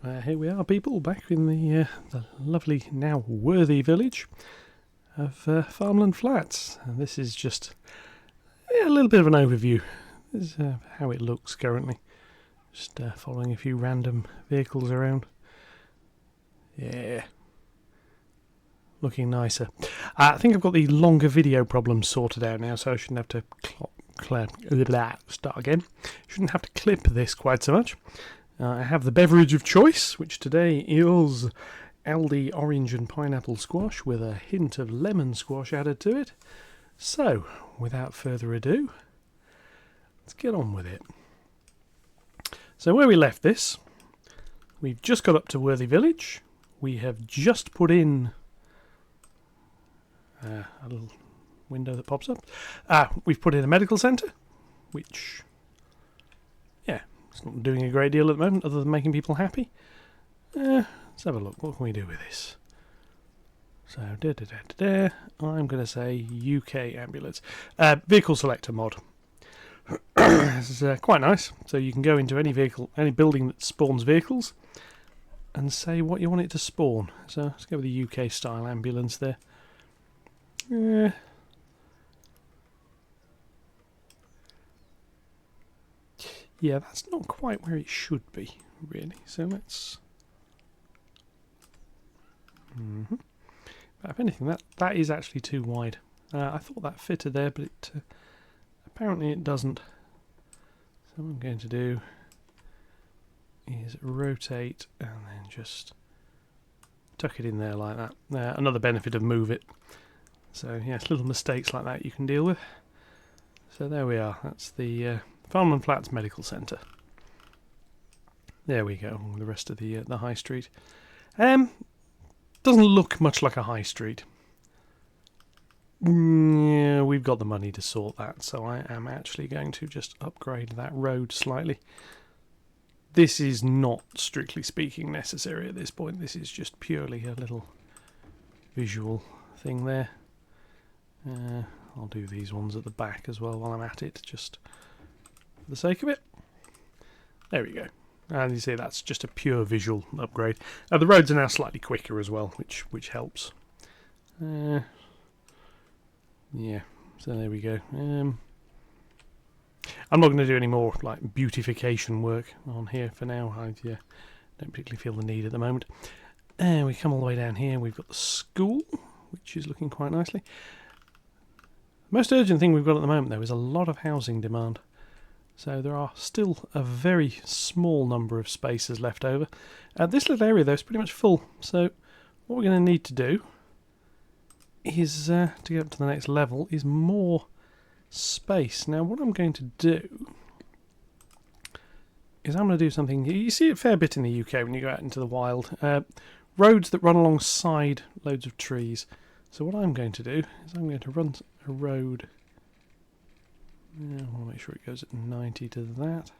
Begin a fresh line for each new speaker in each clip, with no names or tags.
Here we are, people, back in the lovely, now worthy village of Farmland Flats. And this is just a little bit of an overview. This is how it looks currently. Just following a few random vehicles around. Yeah. Looking nicer. I think I've got the longer video problem sorted out now, so I shouldn't have to start again. Shouldn't have to clip this quite so much. I have the beverage of choice, which today is Aldi orange and pineapple squash with a hint of lemon squash added to it. So, without further ado, let's get on with it. So where we left this, we've just got up to Worthy Village. We have just put in a little window that pops up. We've put in a medical centre, which, it's not doing a great deal at the moment, other than making people happy. Let's have a look. What can we do with this? So, I'm going to say UK ambulance. Vehicle selector mod. This is quite nice. So you can go into any vehicle, any building that spawns vehicles, and say what you want it to spawn. So let's go with the UK style ambulance there. Yeah, that's not quite where it should be, really. So let's... But if anything, that is actually too wide. I thought that fitted there, but it apparently it doesn't. So what I'm going to do is rotate and then just tuck it in there like that. Another benefit of Move It. So yes, little mistakes like that you can deal with. So there we are. That's the Farmland Flats Medical Centre. There we go. The rest of the high street. Doesn't look much like a high street. Yeah, we've got the money to sort that, so I am actually going to just upgrade that road slightly. This is not, strictly speaking, necessary at this point. This is just purely a little visual thing there. I'll do these ones at the back as well while I'm at it, just for the sake of it. There we go. And you see that's just a pure visual upgrade. The roads are now slightly quicker as well, which helps. Yeah, so there we go. I'm not going to do any more like beautification work on here for now. I don't particularly feel the need at the moment. And we come all the way down here. We've got the school, which is looking quite nicely. The most urgent thing we've got at the moment, though, is a lot of housing demand. So there are still a very small number of spaces left over. This little area, though, is pretty much full. So what we're going to need to do is, to get up to the next level, is more space. Now, what I'm going to do is I'm going to do something... You see it a fair bit in the UK when you go out into the wild. Roads that run alongside loads of trees. So what I'm going to do is I'm going to run a road... I want to make sure it goes at 90 to that.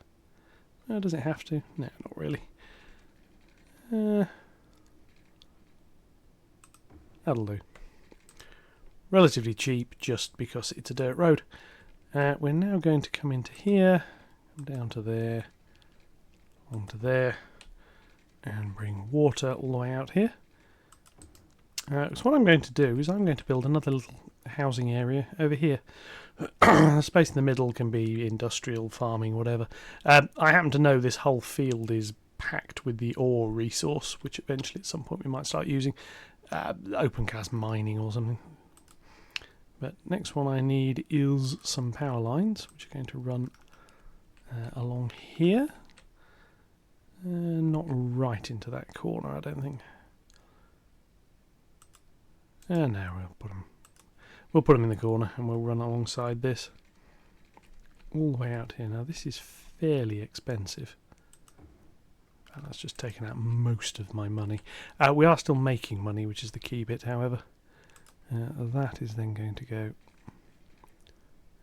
Does it have to? No, not really. That'll do. Relatively cheap just because it's a dirt road. We're now going to come into here, down to there, onto there, and bring water all the way out here. So what I'm going to do is I'm going to build another little housing area over here. The space in the middle can be industrial, farming, whatever. I happen to know this whole field is packed with the ore resource, which eventually at some point we might start using. Open cast mining or something. But next one I need is some power lines, which are going to run along here. Not right into that corner, I don't think. No, we'll put them in the corner and we'll run alongside this. All the way out here. Now this is fairly expensive. And that's just taken out most of my money. We are still making money, which is the key bit, however. That is then going to go...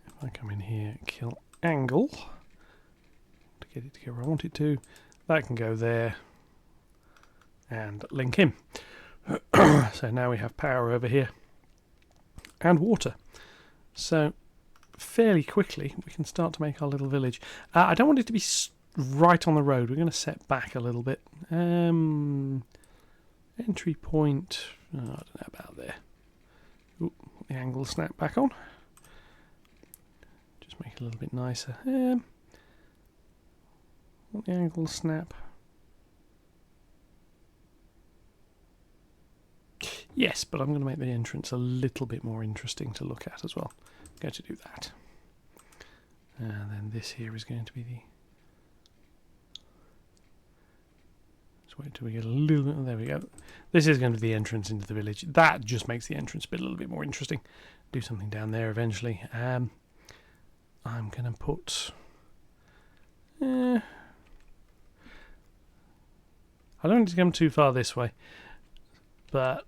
If I come in here, kill angle, to get it to go where I want it to, that can go there and link in. So now we have power over here and water. So fairly quickly we can start to make our little village. I don't want it to be right on the road. We're going to set back a little bit. Entry point, I don't know about there. Ooh, the angle snap back on. Just make it a little bit nicer. Want the angle snap. Yes, but I'm going to make the entrance a little bit more interesting to look at as well. I'm going to do that. And then this here is going to be the... Let's wait till we get a little bit... There we go. This is going to be the entrance into the village. That just makes the entrance bit a little bit more interesting. Do something down there eventually. I'm going to put... I don't need to come too far this way, but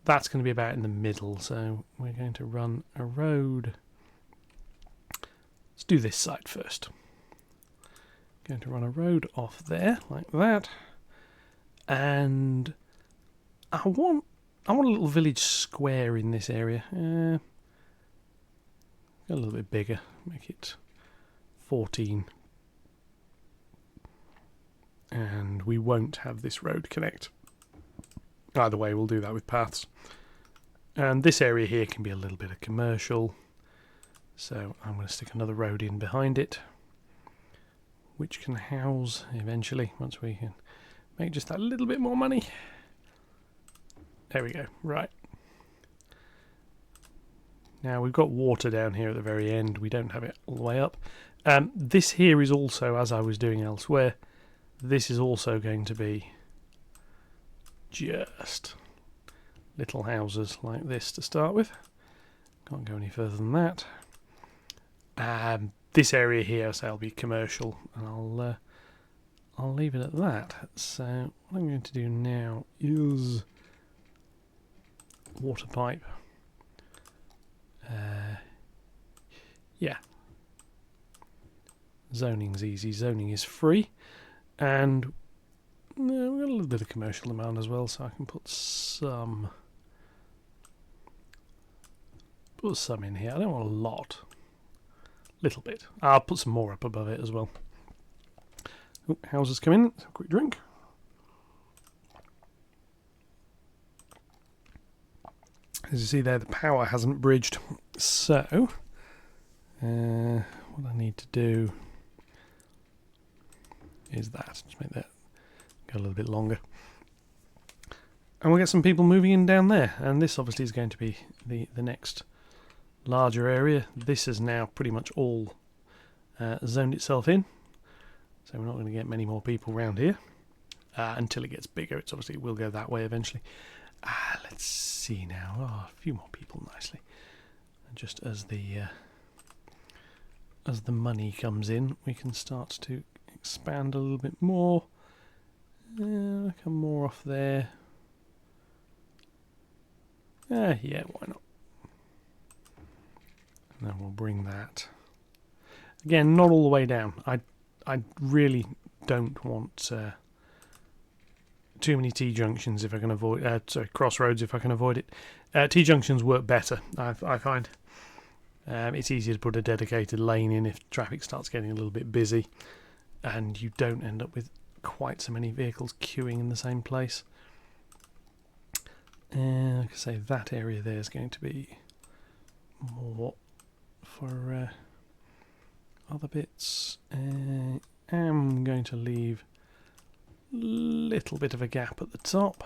that's going to be about in the middle, so we're going to run a road. Let's do this side first. Going to run a road off there like that, and I want a little village square in this area. A little bit bigger, make it 14. And we won't have this road connect. Either way, we'll do that with paths. And this area here can be a little bit of commercial. So I'm going to stick another road in behind it, which can house eventually, once we can make just that little bit more money. There we go, right. Now we've got water down here at the very end. We don't have it all the way up. This here is also, as I was doing elsewhere, this is also going to be just little houses like this to start with. Can't go any further than that. This area here, so I'll be commercial, and I'll leave it at that. So what I'm going to do now is water pipe. Yeah. Zoning's easy. Zoning is free. And we've got a little bit of commercial demand as well, so I can put some in here. I don't want a lot. Little bit. I'll put some more up above it as well. Ooh, houses come in. Let's have a quick drink. As you see there, the power hasn't bridged. So, what I need to do is that. Just make that go a little bit longer. And we'll get some people moving in down there. And this obviously is going to be the next larger area. This is now pretty much all zoned itself in. So we're not going to get many more people around here until it gets bigger. It's obviously it will go that way eventually. Let's see now. Oh, a few more people nicely. And just as the money comes in, we can start to expand a little bit more. Come more off there. Yeah, why not? And then we'll bring that. Again, not all the way down. I really don't want too many T-junctions if I can avoid... crossroads if I can avoid it. T-junctions work better, I find. It's easier to put a dedicated lane in if traffic starts getting a little bit busy, and you don't end up with quite so many vehicles queuing in the same place. Like I say, that area there is going to be more for other bits. I'm going to leave a little bit of a gap at the top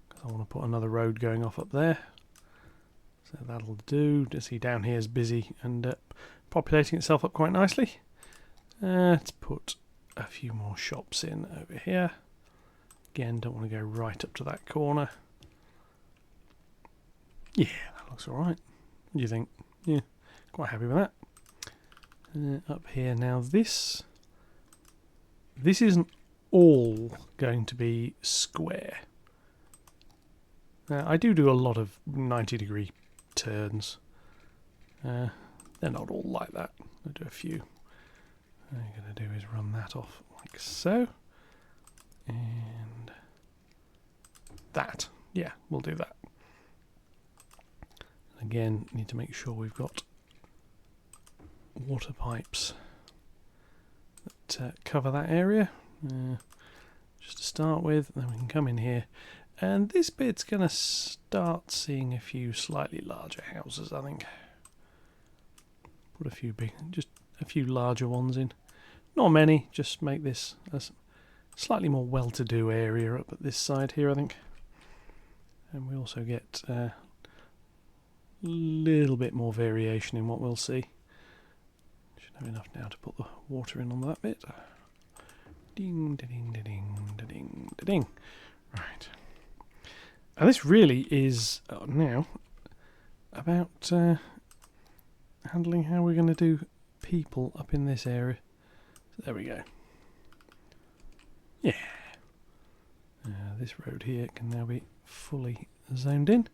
because I want to put another road going off up there. So that'll do. To see down here is busy and populating itself up quite nicely. Let's put a few more shops in over here. Again, don't want to go right up to that corner. Yeah, that looks alright. What do you think? Yeah, quite happy with that. Up here now, this isn't all going to be square. I do a lot of 90-degree turns. They're not all like that. I'll do a few. What I'm going to do is run that off like so. And that. Yeah, we'll do that. Again, need to make sure we've got water pipes cover that area just to start with. Then we can come in here, and this bit's going to start seeing a few slightly larger houses, I think. Put a few just a few larger ones in. Not many, just make this a slightly more well-to-do area up at this side here, I think. And we also get a little bit more variation in what we'll see. Should have enough now to put the water in on that bit. Ding, da ding, da ding, da ding, da ding. Right. And this really is now about handling how we're going to do people up in this area. So there we go. Yeah. This road here can now be fully zoned in.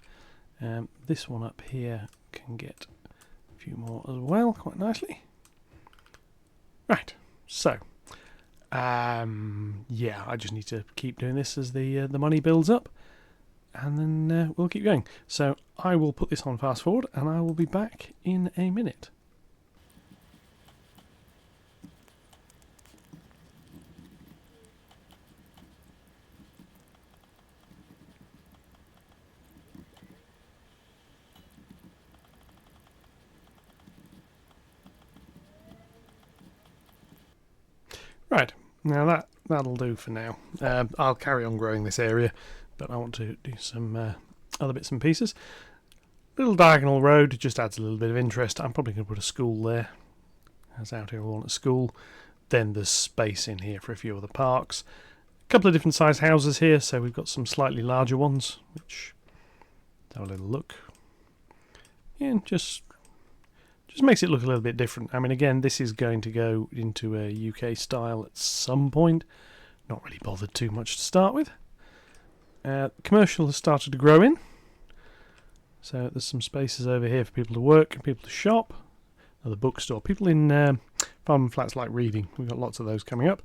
This one up here can get a few more as well, quite nicely. Right, so yeah, I just need to keep doing this as the money builds up, and then we'll keep going. So I will put this on fast forward, and I will be back in a minute. Right, now that'll do for now. I'll carry on growing this area, but I want to do some other bits and pieces. Little diagonal road just adds a little bit of interest. I'm probably going to put a school there. As out here, I want a school. Then there's space in here for a few other parks. A couple of different size houses here, so we've got some slightly larger ones, which have a little look. Yeah, and just makes it look a little bit different. I mean, again, this is going to go into a UK style at some point. Not really bothered too much to start with. Commercial has started to grow in. So there's some spaces over here for people to work and people to shop. Another bookstore. People in Farmland Flats like reading. We've got lots of those coming up.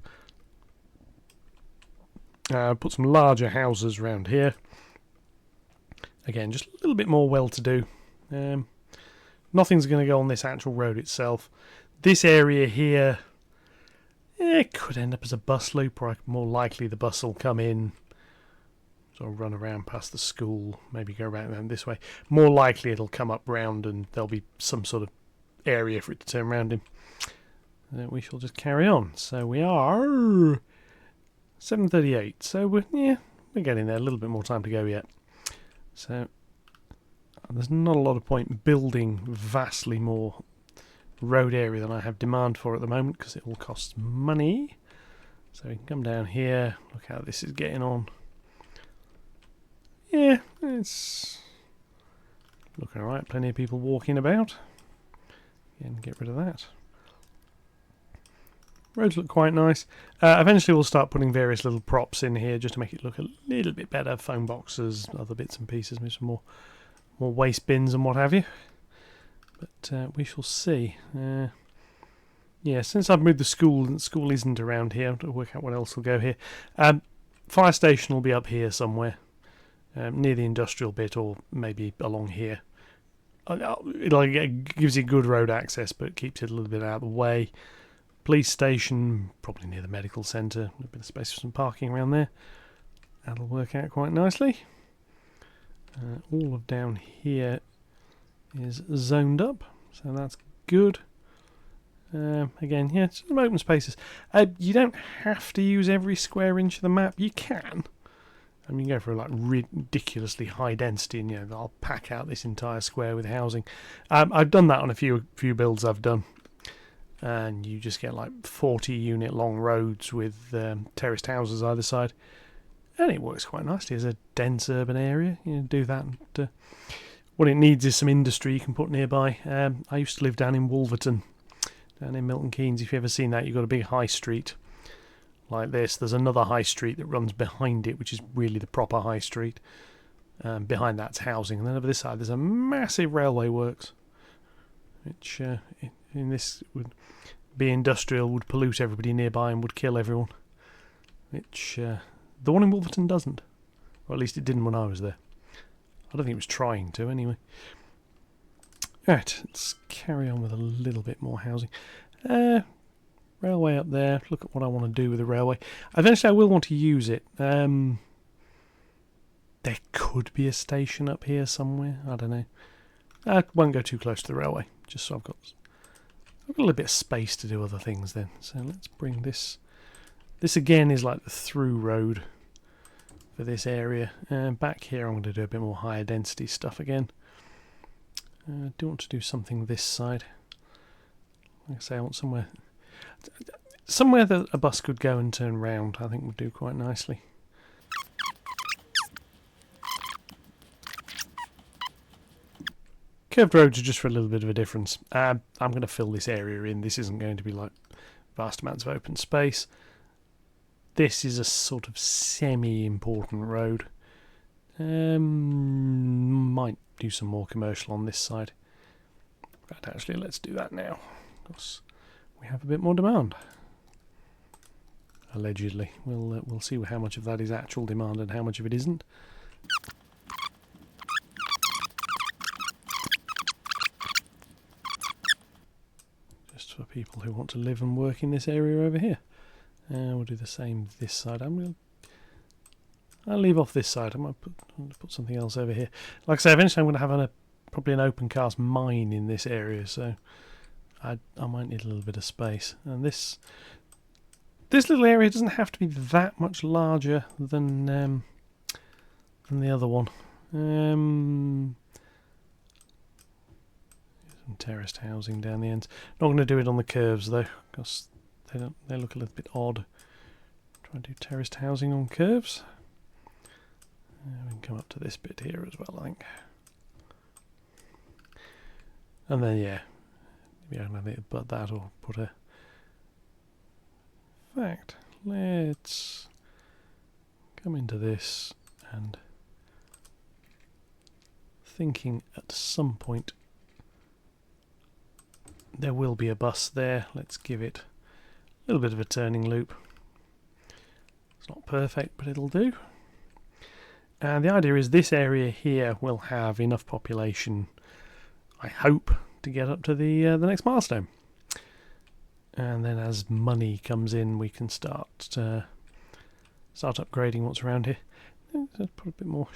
Put some larger houses around here. Again, just a little bit more well-to-do. Nothing's going to go on this actual road itself. This area here, it could end up as a bus loop, or more likely the bus will come in, sort of run around past the school, maybe go around this way. More likely it'll come up round and there'll be some sort of area for it to turn around in. We shall just carry on. So we are 7:38. So we're getting there. A little bit more time to go yet. So there's not a lot of point building vastly more road area than I have demand for at the moment, because it all costs money. So we can come down here, look how this is getting on. Yeah, it's looking alright. Plenty of people walking about. Again, get rid of that. Roads look quite nice. Eventually we'll start putting various little props in here just to make it look a little bit better. Phone boxes, other bits and pieces, maybe some more waste bins and what have you. But we shall see. Yeah, since I've moved the school, and the school isn't around here, I'll work out what else will go here. Fire station will be up here somewhere, near the industrial bit, or maybe along here. It gives you good road access, but keeps it a little bit out of the way. Police station, probably near the medical centre. A bit of space for some parking around there. That'll work out quite nicely. All of down here is zoned up, so that's good. Again, yeah, some open spaces. You don't have to use every square inch of the map. You can. I mean, you go for like ridiculously high density, and I'll pack out this entire square with housing. I've done that on a few builds I've done, and you just get like 40-unit long roads with terraced houses either side, and it works quite nicely as a dense urban area. Do that. And, what it needs is some industry you can put nearby. I used to live down in Wolverton, down in Milton Keynes. If you've ever seen that, you've got a big high street like this. There's another high street that runs behind it, which is really the proper high street. Behind that's housing, and then over this side there's a massive railway works, which in this would be industrial, would pollute everybody nearby and would kill everyone, which the one in Wolverton doesn't, or at least it didn't when I was there. I don't think it was trying to anyway. Right, let's carry on with a little bit more housing. Railway up there. Look at what I want to do with the railway. Eventually I will want to use it. There could be a station up here somewhere. I don't know. I won't go too close to the railway, just so I've got a little bit of space to do other things then. So let's bring this. This again is like the through road for this area. And back here I'm going to do a bit more higher density stuff again. I do want to do something this side. Like I say, I want somewhere that a bus could go and turn round. I think would do quite nicely. Curved roads are just for a little bit of a difference. I'm going to fill this area in. This isn't going to be like vast amounts of open space. This is a sort of semi-important road. Might do some more commercial on this side. But actually, let's do that now, because we have a bit more demand. Allegedly, we'll see how much of that is actual demand and how much of it isn't. Just for people who want to live and work in this area over here. We'll do the same this side. I'll leave off this side. I'm going to put something else over here. Like I say, eventually I'm going to have probably an open cast mine in this area, so I might need a little bit of space. And this little area doesn't have to be that much larger than the other one. Some terraced housing down the ends. Not going to do it on the curves though, because they look a little bit odd. Try and do terraced housing on curves. We can come up to this bit here as well, I think. And then yeah, nothing but that, or put a. In fact, let's come into this and thinking at some point there will be a bus there. Let's give it a little bit of a turning loop. It's not perfect, but it'll do. And the idea is this area here will have enough population, I hope, to get up to the next milestone. And then as money comes in, we can start upgrading what's around here. Let's put a bit more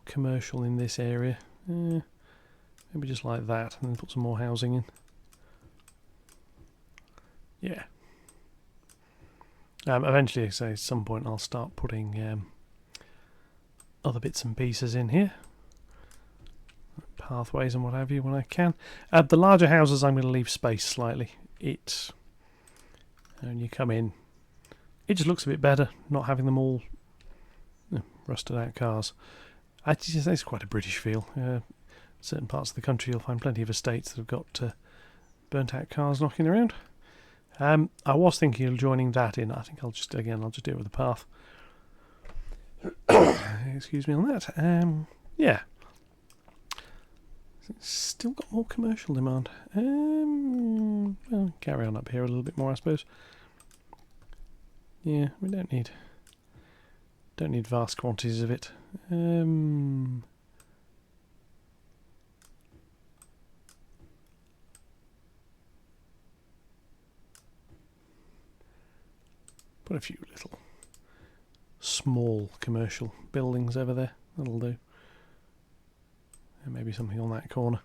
commercial in this area. Maybe just like that, and then put some more housing in. Yeah. Eventually, say at some point, I'll start putting other bits and pieces in here, pathways and what have you when I can. The larger houses, I'm going to leave space slightly. When you come in, it just looks a bit better not having them all rusted out cars. It's quite a British feel. Certain parts of the country you'll find plenty of estates that have got burnt out cars knocking around. I was thinking of joining that in. I think I'll just do it with the path. Excuse me on that. Yeah. Still got more commercial demand. Well, carry on up here a little bit more, I suppose. Yeah, we don't need vast quantities of it. Put a few little small commercial buildings over there. That'll do. And maybe something on that corner.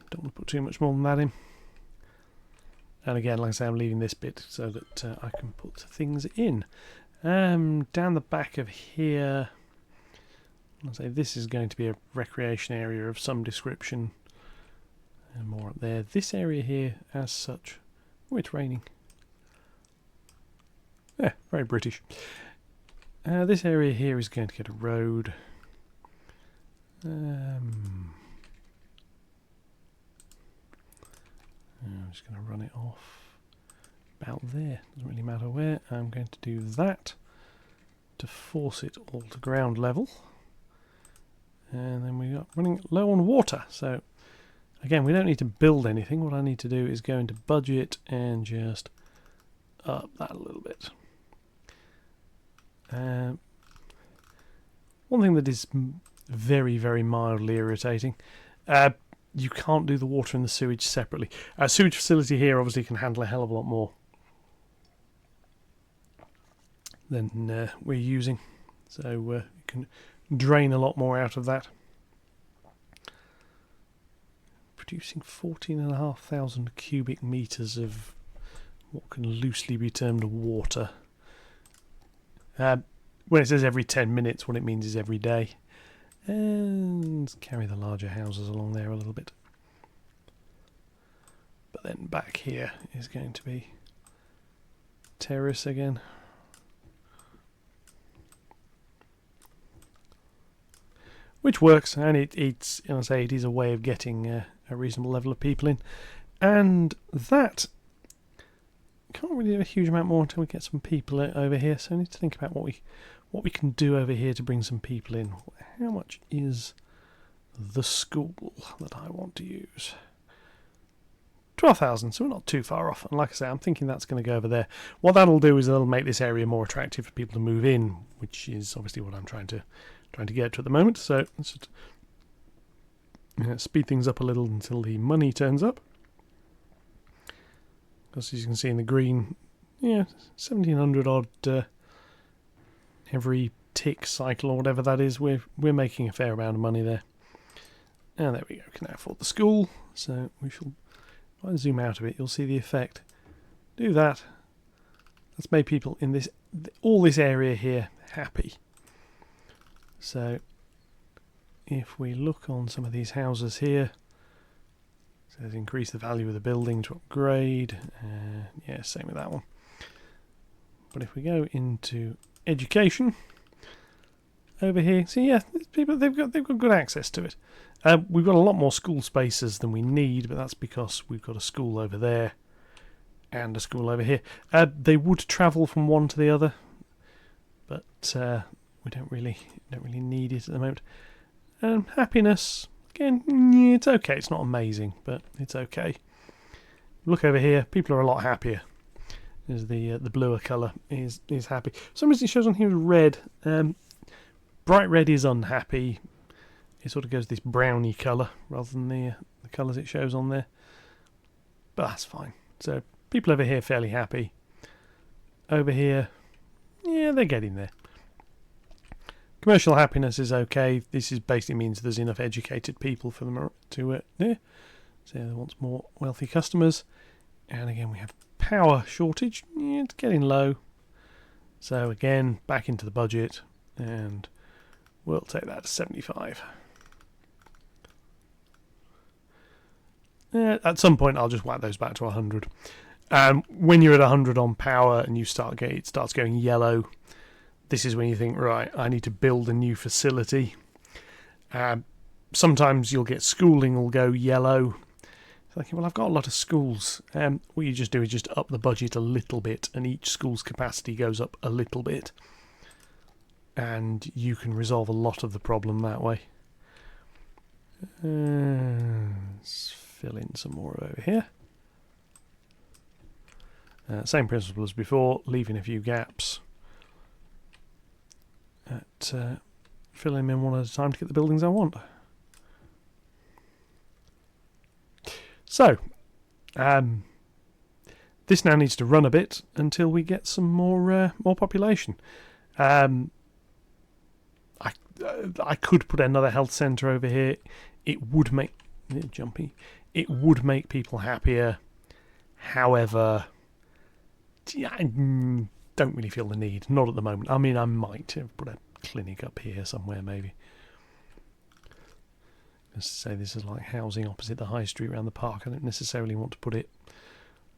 Don't want to put too much more than that in. And again, like I say, I'm leaving this bit so that I can put things in. Down the back of here, I'll say this is going to be a recreation area of some description. And more up there. This area here, as such. Oh, it's raining. Yeah, very British. This area here is going to get a road. I'm just going to run it off about there. Doesn't really matter where. I'm going to do that to force it all to ground level. And then we got running low on water. So again, we don't need to build anything. What I need to do is go into budget and just up that a little bit. One thing that is very, very mildly irritating. you can't do the water and the sewage separately. Our sewage facility here obviously can handle a hell of a lot more than we're using, so you can drain a lot more out of that. Producing 14,500 cubic meters of what can loosely be termed water. When it says every 10 minutes, what it means is every day. And carry the larger houses along there a little bit. But then back here is going to be terrace again. Which works, and it's it is a way of getting a reasonable level of people in. And that can't really do a huge amount more until we get some people over here. So I need to think about what we can do over here to bring some people in. How much is the school that I want to use? 12,000, so we're not too far off. And like I say, I'm thinking that's going to go over there. What that'll do is it'll make this area more attractive for people to move in, which is obviously what I'm trying to get to at the moment. So let's just speed things up a little until the money turns up. Because as you can see in the green, 1,700 odd every tick cycle or whatever that is. We're making a fair amount of money there. And there we go. We can now afford the school. So we shall, if I zoom out of it, you'll see the effect. Do that. That's made people in all this area here happy. So if we look on some of these houses here, it says increase the value of the building to upgrade. Same with that one. But if we go into education over here, see, people they've got good access to it. We've got a lot more school spaces than we need, but that's because we've got a school over there and a school over here. They would travel from one to the other, but we don't really need it at the moment. Happiness, again, it's okay. It's not amazing, but it's okay. Look over here, people are a lot happier. Is the bluer colour is happy. For some reason it shows on here as red. Bright red is unhappy. It sort of goes this browny colour rather than the colours it shows on there. But that's fine. So people over here fairly happy. Over here, they're getting there. Commercial happiness is okay. This is basically means there's enough educated people for them to so they want more wealthy customers. And again, we have power shortage. It's getting low. So again, back into the budget, and we'll take that to 75. At some point, I'll just whack those back to 100. When you're at 100 on power and it starts going yellow, this is when you think, right, I need to build a new facility. Sometimes you'll get schooling will go yellow. It's like, well, I've got a lot of schools. What you just do is just up the budget a little bit, and each school's capacity goes up a little bit. And you can resolve a lot of the problem that way. Let's fill in some more over here. Same principle as before, leaving a few gaps. Filling them in one at a time to get the buildings I want. So, this now needs to run a bit until we get some more population. I could put another health centre over here. It would make It would make people happier. However, I don't really feel the need. Not at the moment. I mean, I might put a clinic up here somewhere, maybe. Let's say this is like housing opposite the high street around the park. I don't necessarily want to put it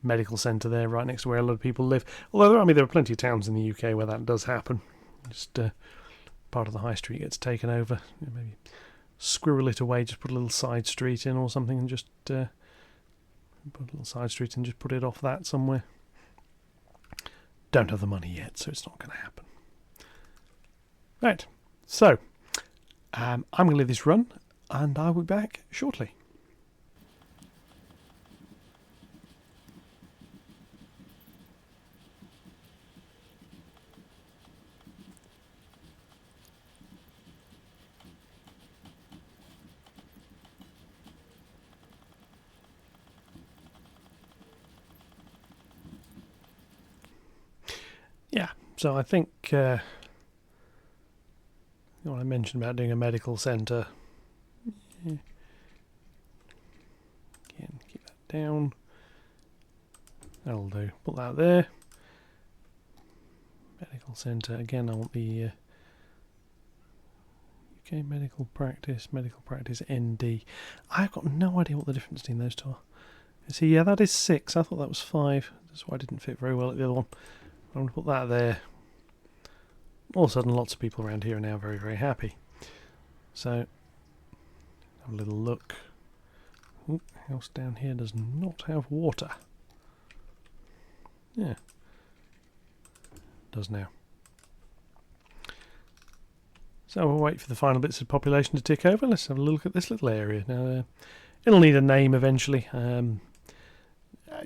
medical centre there, right next to where a lot of people live. Although, there are plenty of towns in the UK where that does happen. Just part of the high street gets taken over. Maybe squirrel it away, just put a little side street in or something, and just put a little side street and just put it off that somewhere. Don't have the money yet, so it's not going to happen. Right, so I'm going to let this run, and I'll be back shortly. So I think what I mentioned about doing a medical centre. Yeah. Again, keep that down. That'll do. Put that there. Medical centre. Again, I want the UK medical practice ND. I've got no idea what the difference between those two are. See, yeah, that is 6. I thought that was 5. That's why I didn't fit very well at the other one. I'm going to put that there. All of a sudden, lots of people around here are now very, very happy. So, have a little look. Ooh, house down here does not have water. Yeah, does now. So we'll wait for the final bits of population to tick over. Let's have a look at this little area. Now, it'll need a name eventually.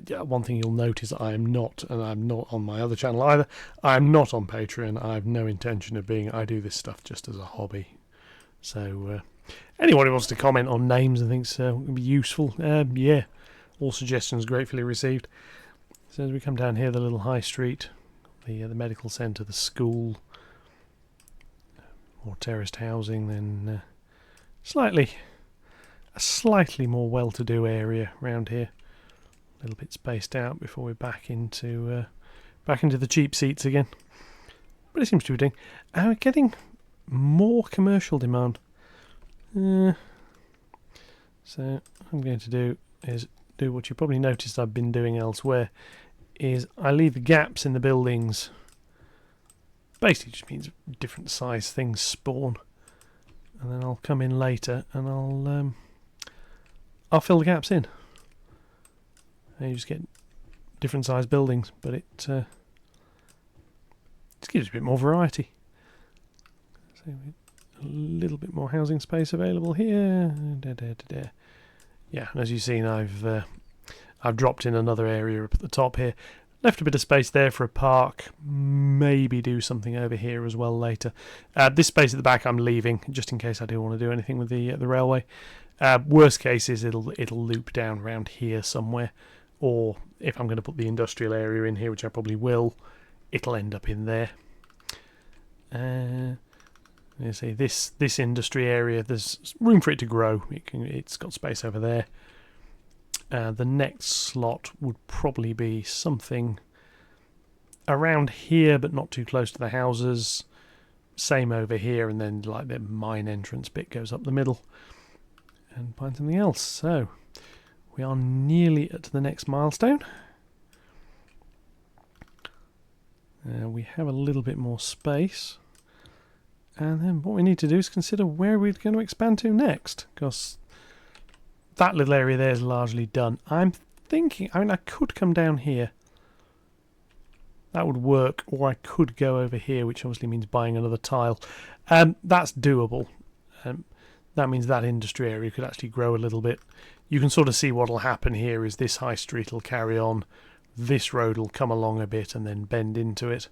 One thing you'll notice, I'm not, and I'm not on my other channel either, I'm not on Patreon. I have no intention of being. I do this stuff just as a hobby. So, anyone who wants to comment on names and thinks would be useful, yeah, all suggestions gratefully received. So as we come down here, the little high street, the medical centre, the school, more terraced housing, then a slightly more well-to-do area around here. A little bit spaced out before we're back into the cheap seats again. But it seems to be doing. We're getting more commercial demand. So what I'm going to do is do what you probably noticed I've been doing elsewhere. Is I leave the gaps in the buildings. Basically just means different size things spawn, and then I'll come in later and I'll fill the gaps in. And you just get different size buildings, but it just gives a bit more variety. So a little bit more housing space available here. Yeah, and as you've seen, I've dropped in another area up at the top here. Left a bit of space there for a park. Maybe do something over here as well later. This space at the back I'm leaving just in case I do want to do anything with the railway. Worst case is it'll loop down around here somewhere, or if I'm going to put the industrial area in here, which I probably will, it'll end up in there. You see this industry area. There's room for it to grow. It's got space over there. The next slot would probably be something around here, but not too close to the houses. Same over here, and then like the mine entrance bit goes up the middle. And find something else. So we are nearly at the next milestone. We have a little bit more space. And then what we need to do is consider where we're going to expand to next, because that little area there is largely done. I'm thinking, I could come down here. That would work, or I could go over here, which obviously means buying another tile. That's doable. That means that industry area could actually grow a little bit. You can sort of see what will happen here is this high street will carry on. This road will come along a bit and then bend into it.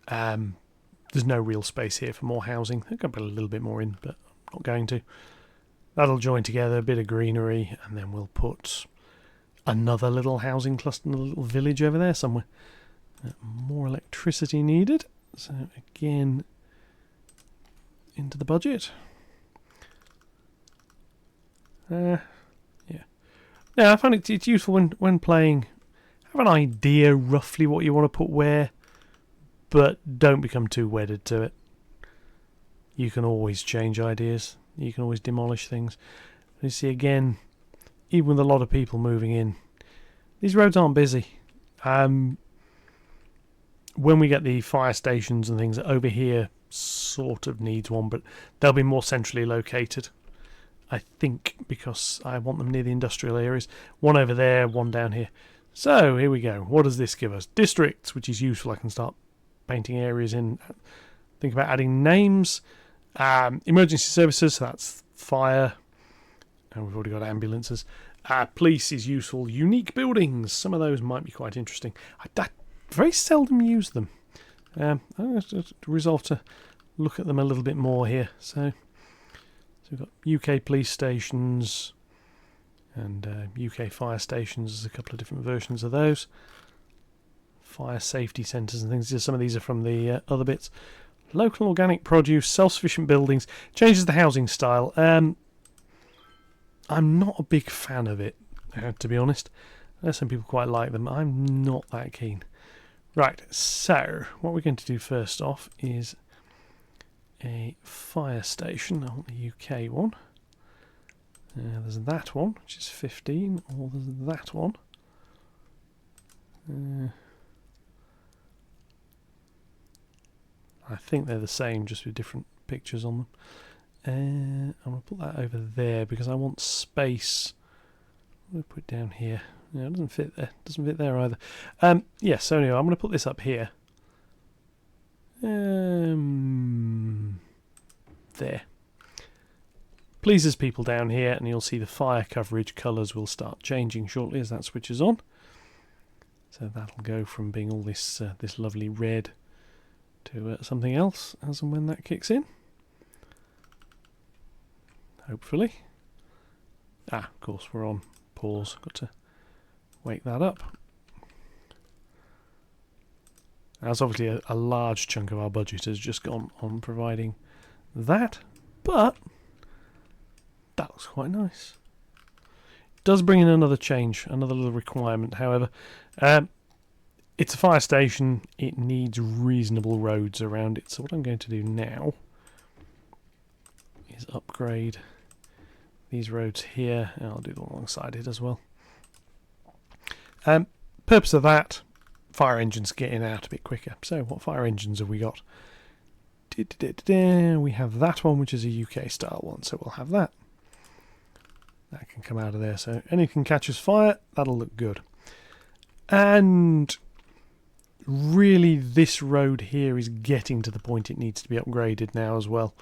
There's no real space here for more housing. I could put a little bit more in, but I'm not going to. That'll join together, a bit of greenery, and then we'll put another little housing cluster, a little village over there somewhere. More electricity needed. So again, into the budget. Yeah. Now I find it's useful when playing. Have an idea roughly what you want to put where, but don't become too wedded to it. You can always change ideas. You can always demolish things. You see again, even with a lot of people moving in, these roads aren't busy. When we get the fire stations and things over here, sort of needs one, but they'll be more centrally located. I think because I want them near the industrial areas. One over there, one down here. So here we go. What does this give us? Districts, which is useful. I can start painting areas in. Think about adding names. Emergency services, so that's fire. And we've already got ambulances. Police is useful. Unique buildings. Some of those might be quite interesting. I very seldom use them. I'm going to resolve to look at them a little bit more here. So we've got UK police stations and UK fire stations. There's a couple of different versions of those. fire safety centres and things. Some of these are from the other bits. Local organic produce, self-sufficient buildings, changes the housing style. I'm not a big fan of it, to be honest. I know some people quite like them. I'm not that keen. Right, so what we're going to do first off is a fire station. I want the UK one. There's that one, which is 15, or there's that one. I think they're the same, just with different pictures on them. I'm going to put that over there because I want space. I'm going to put it down here. No, it doesn't fit there. Doesn't fit there either. Yeah, so anyway, I'm going to put this up here. There. Pleases people down here, and you'll see the fire coverage colours will start changing shortly as that switches on. So that'll go from being all this this lovely red to something else as and when that kicks in. Hopefully. Of course we're on pause. Got to wake that up. That's obviously a large chunk of our budget has just gone on providing that, but that looks quite nice. It does bring in another change, another little requirement, however. It's a fire station, it needs reasonable roads around it, so what I'm going to do now is upgrade these roads here, and I'll do them alongside it as well. Purpose of that, fire engines getting out a bit quicker. So what fire engines have we got? We have that one, which is a UK style one, so we'll have that. That can come out of there, so anything catches fire, that'll look good. And really this road here is getting to the point it needs to be upgraded now as well.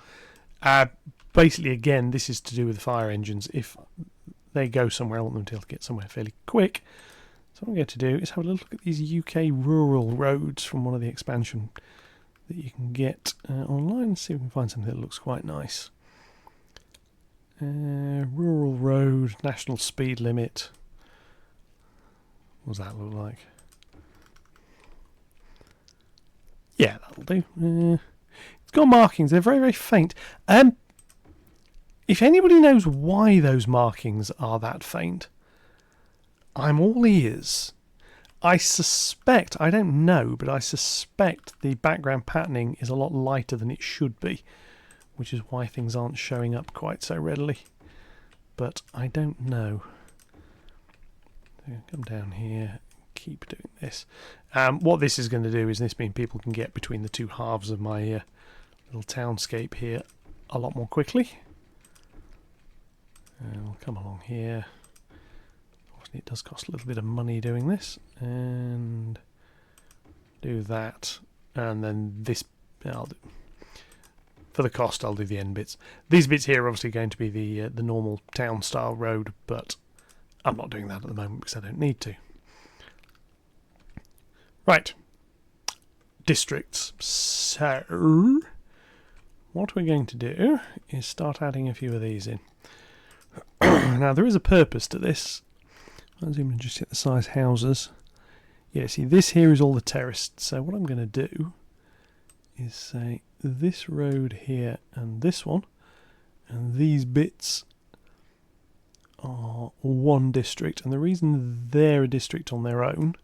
Basically, again, this is to do with fire engines. If they go somewhere, I want them to get somewhere fairly quick. So what I'm going to do is have a look at these UK rural roads from one of the expansion that you can get online and see if we can find something that looks quite nice. Rural road, national speed limit. What does that look like? Yeah, that'll do. It's got markings. They're very, very faint. If anybody knows why those markings are that faint, I'm all ears. I suspect, I don't know, but I suspect the background patterning is a lot lighter than it should be, which is why things aren't showing up quite so readily. But I don't know. Come down here, keep doing this. What this is going to do is this means people can get between the two halves of my little townscape here a lot more quickly. We'll come along here. Obviously it does cost a little bit of money doing this. And do that. And then this, I'll do, for the cost I'll do the end bits. These bits here are obviously going to be the normal town style road, but I'm not doing that at the moment because I don't need to. Right. Districts. So what we're going to do is start adding a few of these in. Now there is a purpose to this. I'll zoom and just hit the size houses. Yeah, see this here is all the terraced. So what I'm going to do is say this road here and this one, and these bits are one district, and the reason they're a district on their own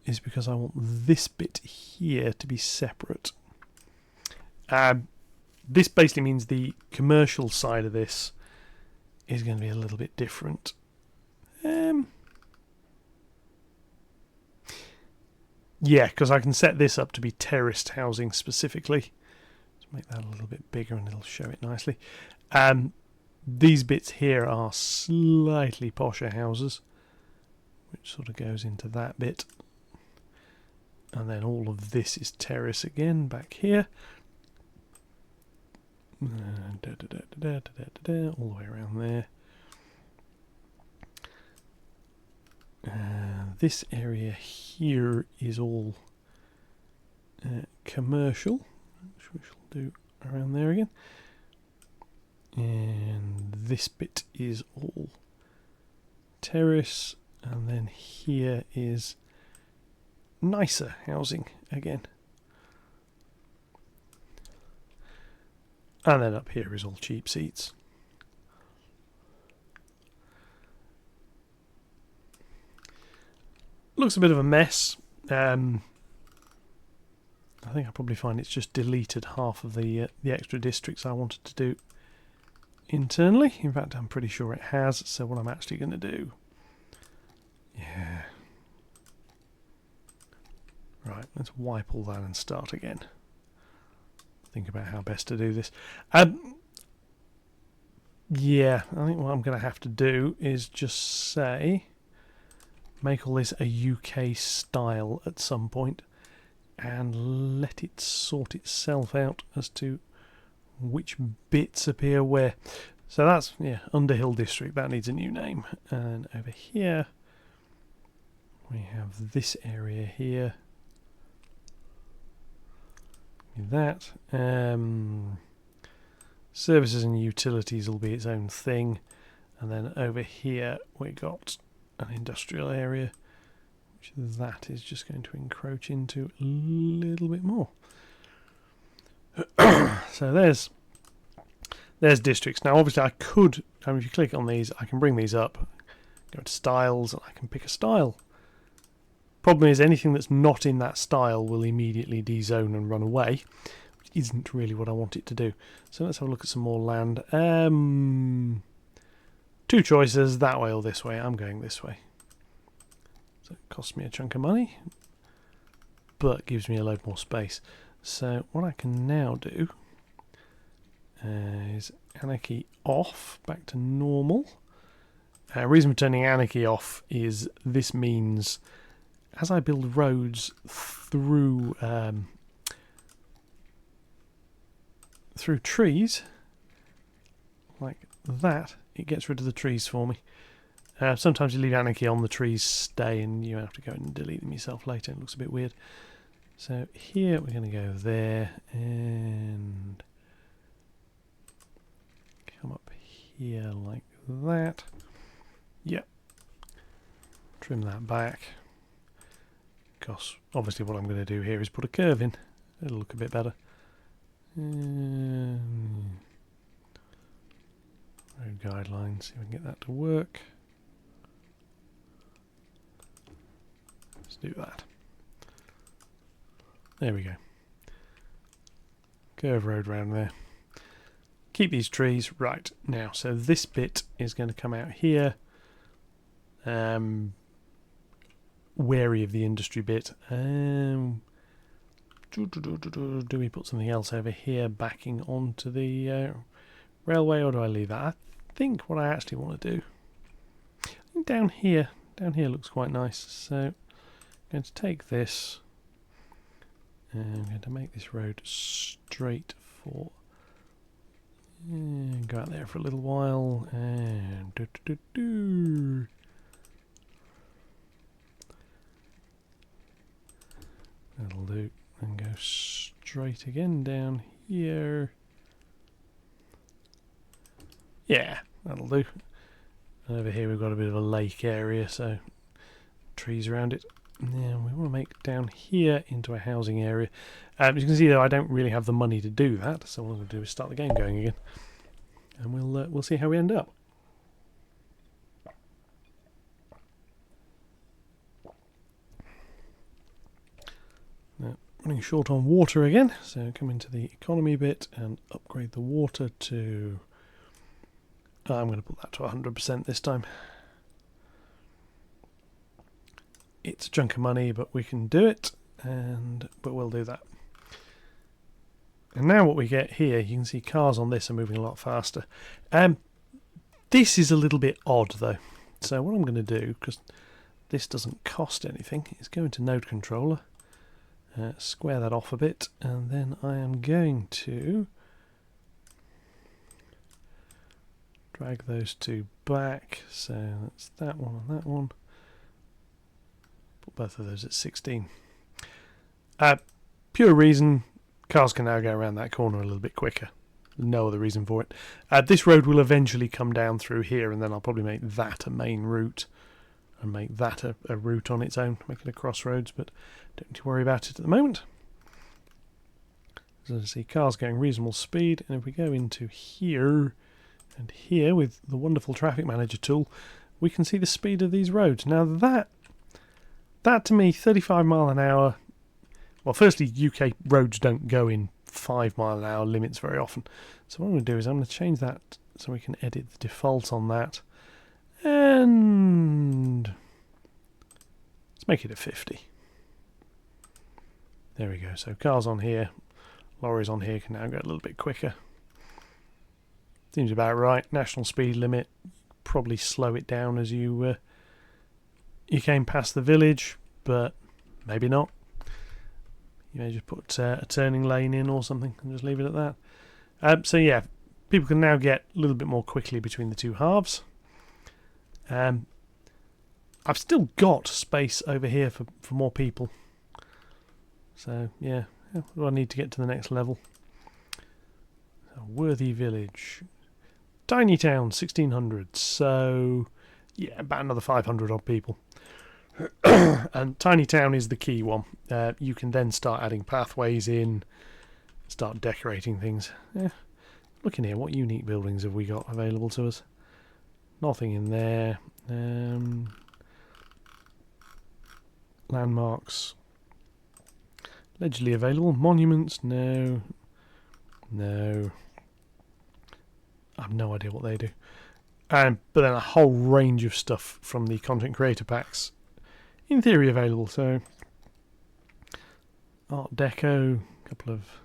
is because I want this bit here to be separate. This basically means the commercial side of this is going to be a little bit different. Yeah, because I can set this up to be terraced housing specifically. Let's make that a little bit bigger and it'll show it nicely. These bits here are slightly posher houses, which sort of goes into that bit. And then all of this is terrace again back here. All the way around there. This area here is all commercial, which we shall do around there again. And this bit is all terrace, and then here is nicer housing again. And then up here is all cheap seats. Looks a bit of a mess. I think I'll probably find it's just deleted half of the extra districts I wanted to do internally. In fact, I'm pretty sure it has. So what I'm actually going to do... Yeah. Right, let's wipe all that and start again. Think about how best to do this. Yeah, I think what I'm going to have to do is just say... Make all this a UK style at some point and let it sort itself out as to which bits appear where. So that's, yeah, Underhill District, that needs a new name. And over here we have this area here. That. Services and utilities will be its own thing. And then over here we got an industrial area, which that is just going to encroach into a little bit more. So there's districts. Now obviously I could, if you click on these, I can bring these up, go to styles, and I can pick a style. Problem is anything that's not in that style will immediately dezone and run away, which isn't really what I want it to do. So let's have a look at some more land. Two choices, that way or this way. I'm going this way. So it costs me a chunk of money, but gives me a load more space. So what I can now do is anarchy off, back to normal. Reason for turning anarchy off is this means as I build roads through through trees, like that, it gets rid of the trees for me. Sometimes you leave anarchy on, the trees stay and you have to go and delete them yourself later. It looks a bit weird. So here we're going to go there and come up here like that. Yep. Trim that back. Because obviously what I'm going to do here is put a curve in. It'll look a bit better. Road guidelines, see if we can get that to work. Let's do that. There we go. Curve road round there. Keep these trees. Right, now, so this bit is going to come out here. Wary of the industry bit. Do we put something else over here backing onto the railway, or do I leave that? I think what I actually want to do, I think down here looks quite nice. So I'm going to take this and I'm going to make this road straight for and go out there for a little while and that'll do, and go straight again down here. Yeah, that'll do. And over here we've got a bit of a lake area, so trees around it. Now we want to make down here into a housing area. As you can see though, I don't really have the money to do that, so what I'm going to do is start the game going again, and we'll see how we end up. Now, running short on water again, so come into the economy bit and upgrade the water to... I'm going to put that to 100% this time. It's a chunk of money, but we can do it, but we'll do that. And now what we get here, you can see cars on this are moving a lot faster. This is a little bit odd though. So what I'm going to do, because this doesn't cost anything, is go into node controller, square that off a bit, and then I am going to drag those two back. So that's that one and that one. Put both of those at 16. Pure reason, cars can now go around that corner a little bit quicker. No other reason for it. This road will eventually come down through here, and then I'll probably make that a main route and make that a route on its own, make it a crossroads, but don't need to worry about it at the moment. As I see, cars going reasonable speed, and if we go into here and here with the wonderful traffic manager tool, we can see the speed of these roads. Now that to me, 35 mile an hour, well, firstly, UK roads don't go in 5 mile an hour limits very often. So what I'm going to do is I'm going to change that so we can edit the default on that. And let's make it a 50. There we go. So cars on here, lorries on here can now go a little bit quicker. Seems about right. National speed limit. Probably slow it down as you came past the village, but maybe not. You may just put a turning lane in or something and just leave it at that. So yeah, people can now get a little bit more quickly between the two halves. I've still got space over here for more people. So yeah, I need to get to the next level. So, Worthy Village. Tiny town, 1600. So yeah, about another 500 odd people. And tiny town is the key one. You can then start adding pathways in, start decorating things. Look in here, what unique buildings have we got available to us? Nothing in there. Landmarks. Allegedly available. Monuments, no. No. I have no idea what they do. But then a whole range of stuff from the content creator packs, in theory, available. So Art Deco, a couple of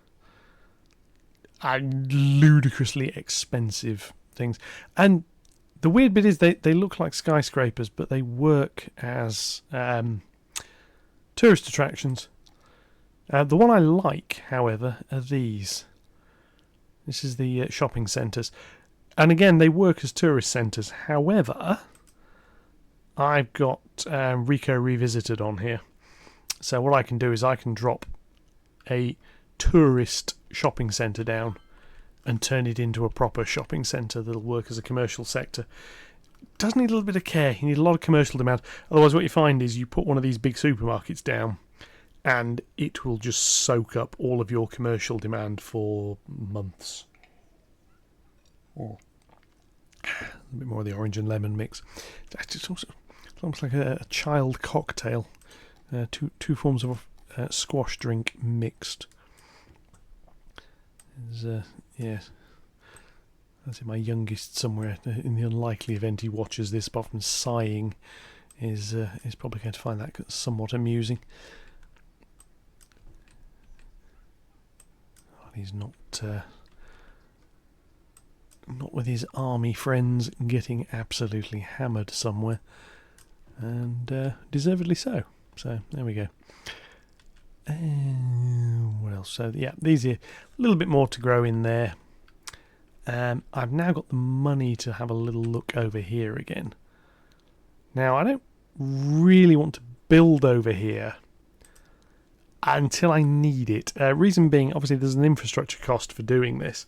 ludicrously expensive things. And the weird bit is they look like skyscrapers, but they work as tourist attractions. The one I like, however, are these. This is the shopping centres. And again, they work as tourist centres. However, I've got Rico Revisited on here. So what I can do is I can drop a tourist shopping centre down and turn it into a proper shopping centre that'll work as a commercial sector. Does need a little bit of care. You need a lot of commercial demand. Otherwise what you find is you put one of these big supermarkets down and it will just soak up all of your commercial demand for months. Oh. A bit more of the orange and lemon mix. It's also almost like a child cocktail. Two forms of squash drink mixed. Yes. That's my youngest somewhere. In the unlikely event he watches this, apart from sighing, is probably going to find that somewhat amusing. He's not with his army friends getting absolutely hammered somewhere, and deservedly so. So there we go. What else? So yeah, these are a little bit more to grow in there. I've now got the money to have a little look over here again. Now I don't really want to build over here until I need it. Reason being, obviously there's an infrastructure cost for doing this.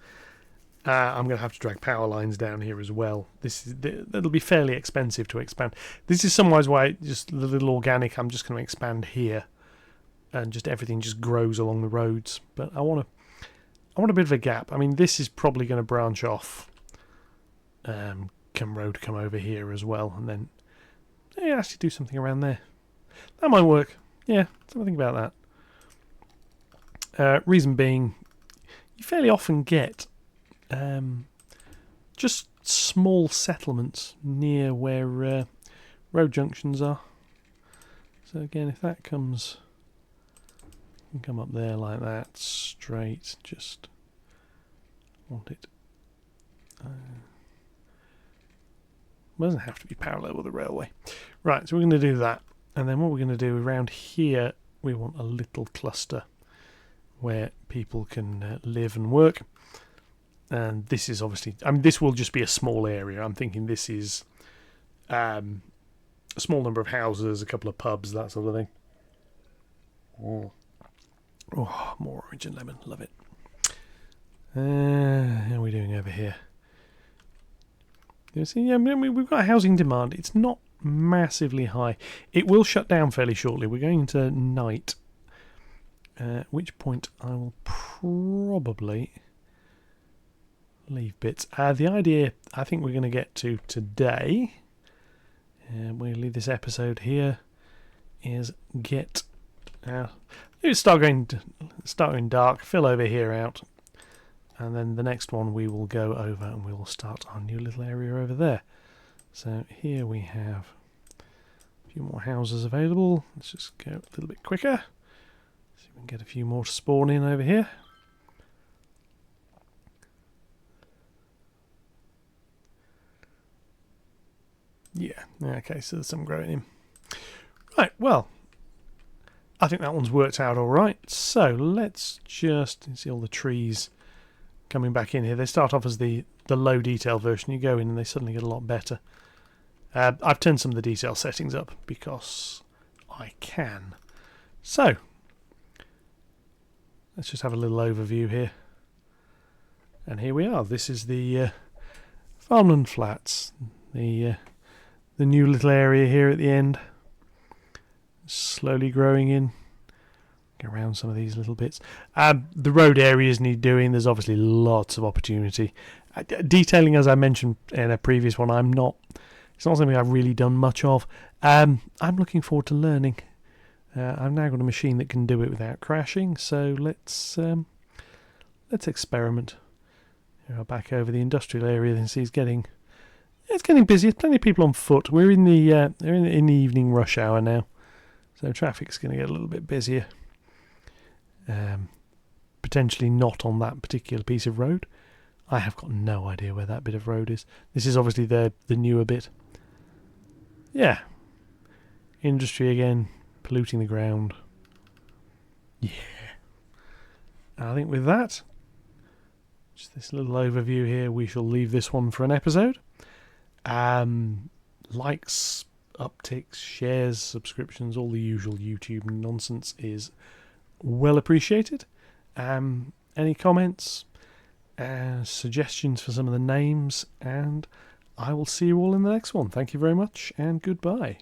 I'm going to have to drag power lines down here as well. That'll be fairly expensive to expand. This is some ways why just a little organic. I'm just going to expand here, and just everything just grows along the roads. But I want a bit of a gap. I mean, this is probably going to branch off. Road come over here as well, and then actually do something around there. That might work. Yeah, something about that. Reason being, you fairly often get just small settlements near where road junctions are. So again, if that comes, you can come up there like that, straight, just want it. Doesn't have to be parallel with the railway. Right, so we're going to do that. And then what we're going to do around here, we want a little cluster where people can live and work. And this is obviously, I mean, this will just be a small area. I'm thinking this is a small number of houses, a couple of pubs, that sort of thing. Oh, more orange and lemon, love it. How are we doing over here? You see, yeah, I mean, we've got housing demand. It's not massively high. It will shut down fairly shortly. We're going into night, at which point I will probably leave bits. The idea I think we're going to get to today, we'll leave this episode here, is get start going dark, fill over here out, and then the next one we will go over and we will start our new little area over there. So here we have a few more houses available. Let's just go a little bit quicker. See if we can get a few more to spawn in over here. Yeah, okay, so there's some growing in. Right, well, I think that one's worked out all right. So let's just see all the trees coming back in here. They start off as the low detail version. You go in and they suddenly get a lot better. I've turned some of the detail settings up because I can. So let's just have a little overview here. And here we are. This is the Farmland Flats. The new little area here at the end. Slowly growing in. Go around some of these little bits. The road areas need doing. There's obviously lots of opportunity. Detailing, as I mentioned in a previous one, it's not something I've really done much of. I'm looking forward to learning. I've now got a machine that can do it without crashing, so let's experiment. Here, back over the industrial area, then see it's getting busy. There's plenty of people on foot. We're in the evening rush hour now, so traffic's going to get a little bit busier. Potentially not on that particular piece of road. I have got no idea where that bit of road is. This is obviously the newer bit. Yeah. Industry again, polluting the ground. Yeah. I think with that, just this little overview here, we shall leave this one for an episode. Likes, upticks, shares, subscriptions, all the usual YouTube nonsense is well appreciated. Any comments, suggestions for some of the names, and I will see you all in the next one. Thank you very much, and goodbye.